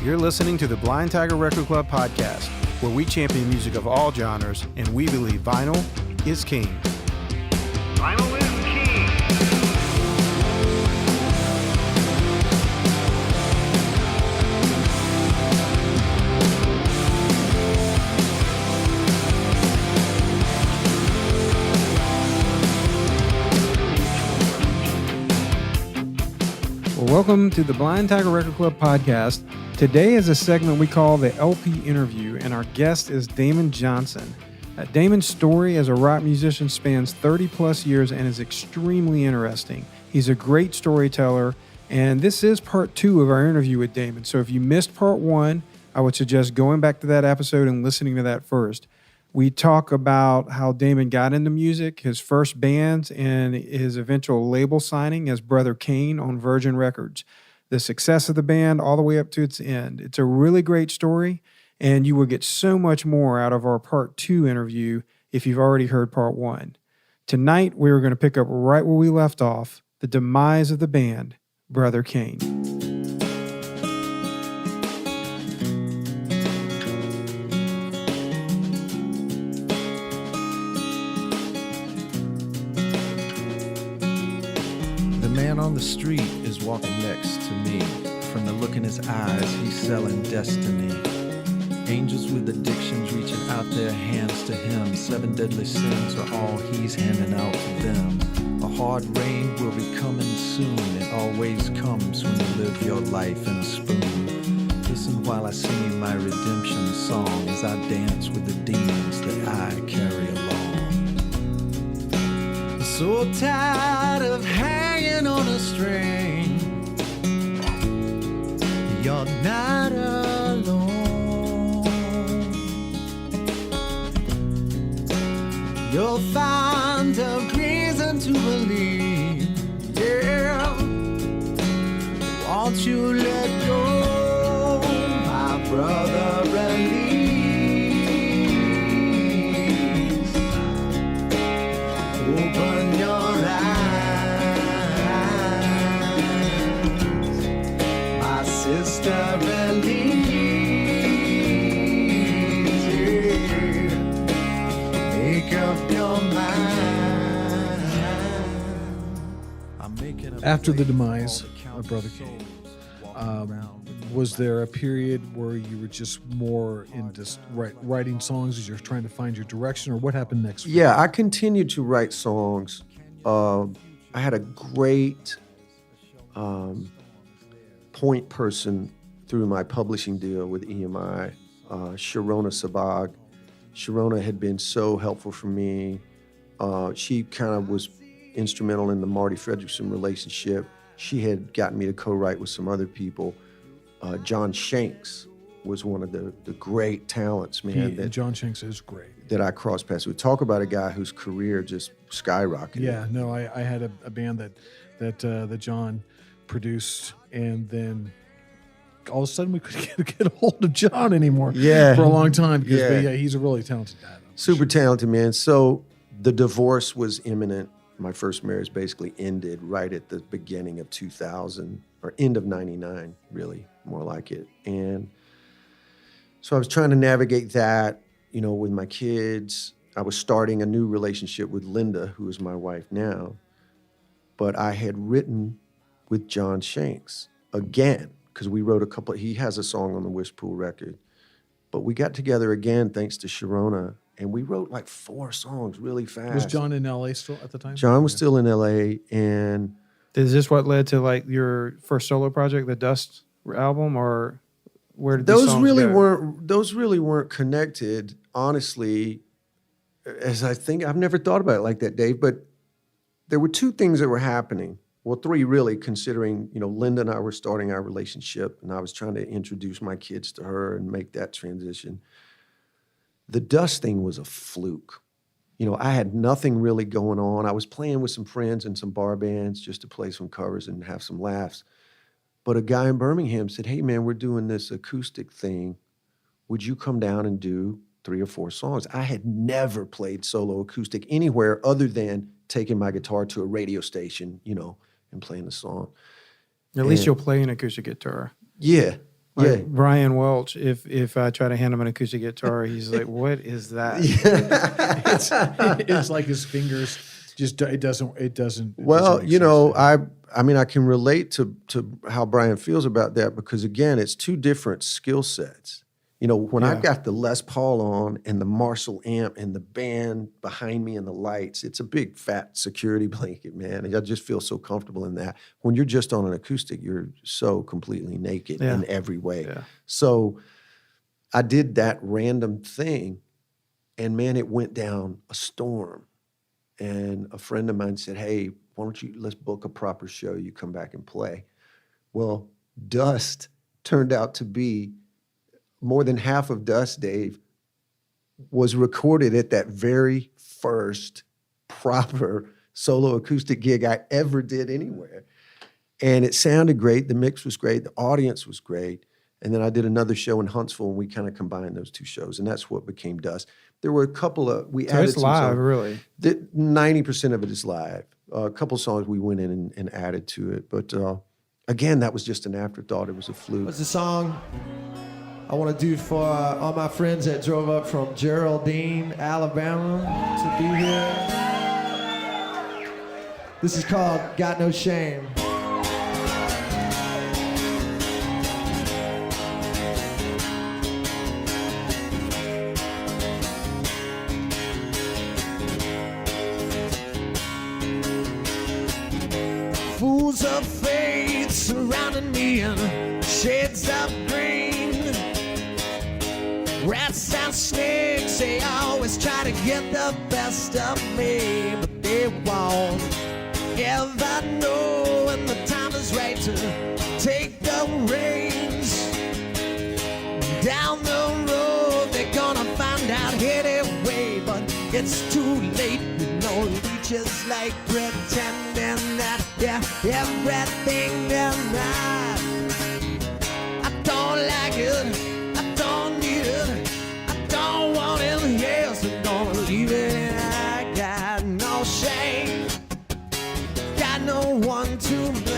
You're listening to the Blind Tiger Record Club podcast, where we champion music of all genres, and we believe vinyl is king. Vinyl is king. Well, welcome to the Blind Tiger Record Club podcast. Today is a segment we call the LP interview, and our guest is Damon Johnson. Damon's story as a rock musician spans 30 plus years and is extremely interesting. He's a great storyteller, and this is part 2 of our interview with Damon. So if you missed part 1, I would suggest going back to that episode and listening to that first. We talk about how Damon got into music, his first bands, and his eventual label signing as Brother Kane on Virgin Records. The success of the band all the way up to its end. It's a really great story, and you will get so much more out of our part 2 interview if you've already heard part 1. Tonight, we're going to pick up right where we left off, the demise of the band, Brother Kane. The man on the street is walking next to me. From the look in his eyes, he's selling destiny. Angels with addictions reaching out their hands to him. 7 deadly sins are all he's handing out to them. A hard rain will be coming soon. It always comes when you live your life in a spoon. Listen while I sing my redemption song as I dance with the demons that I carry along. So tired of hanging on a string. You're not alone. You'll find a reason to believe. Yeah. Won't you let go, my brother, release. Open your eyes, my sister, release. Yeah. Make up your mind. I'm making After the demise of Brother Kane, was there a period where you were just more into writing songs as you're trying to find your direction, or what happened next? Yeah, I continued to write songs. I had a great point person through my publishing deal with EMI, Sharona Sabag. Sharona had been so helpful for me. She kind of was instrumental in the Marty Fredrickson relationship. She had gotten me to co-write with some other people. John Shanks was one of the great talents, man. John Shanks is great. That I crossed paths with. Talk about a guy whose career just skyrocketed. Yeah, no, I had a band that John produced, and then all of a sudden we couldn't get a hold of John anymore. Yeah. For a long time because he's a really talented guy. Super talented, man. So the divorce was imminent. My first marriage basically ended right at the beginning of 2000, or end of 99, really, more like it. And so I was trying to navigate that, with my kids. I was starting a new relationship with Linda, who is my wife now. But I had written with John Shanks again, because we wrote he has a song on the Wishpool record. But we got together again, thanks to Sharona, and we wrote like 4 songs really fast. Was John in L.A. still at the time? John was still in L.A., and... Is this what led to like your first solo project, the Dust album, or where did these songs go? Those really weren't connected, honestly, as I think. I've never thought about it like that, Dave, but there were 2 things that were happening. Well, 3 really, considering, Linda and I were starting our relationship, and I was trying to introduce my kids to her and make that transition. The Dust thing was a fluke. I had nothing really going on. I was playing with some friends and some bar bands just to play some covers and have some laughs. But a guy in Birmingham said, "Hey, man, we're doing this acoustic thing. Would you come down and do 3 or 4 songs?" I had never played solo acoustic anywhere other than taking my guitar to a radio station, and playing the song. At least you'll play an acoustic guitar. Yeah. Like Yeah. Brian Welch, if I try to hand him an acoustic guitar, he's like, "What is that?" It's like his fingers just it doesn't. Well, make you know, sense. I mean, I can relate to how Brian feels about that because again, it's two different skill sets. You know, when I Yeah. got the Les Paul on and the Marshall amp and the band behind me and the lights, it's a big fat security blanket, man. And I just feel so comfortable in that. When you're just on an acoustic, you're so completely naked Yeah. in every way. Yeah. So I did that random thing, and man, it went down a storm. And a friend of mine said, "Hey, why don't let's book a proper show. You come back and play." Well, Dust turned out to be more than half of Dust, Dave, was recorded at that very first proper solo acoustic gig I ever did anywhere. And it sounded great. The mix was great. The audience was great. And then I did another show in Huntsville, and we kind of combined those two shows, and that's what became Dust. There were a couple of So added it's some live, songs. really. 90% of it is live. A couple songs we went in and added to it, but again, that was just an afterthought. It was a fluke. What's the song I want to do for all my friends that drove up from Geraldine, Alabama to be here? This is called Got No Shame. Fools of faith surrounding me in shades of green. Rats and snakes, they always try to get the best of me, but they won't ever know when the time is right to take the reins. Down the road, they're gonna find out anyway, but it's too late. You know, leeches like pretending that they're everything they're not. I don't like it. I don't need it. I don't want it. Yes, I'm gonna leave it. I got no shame. Got no one to blame.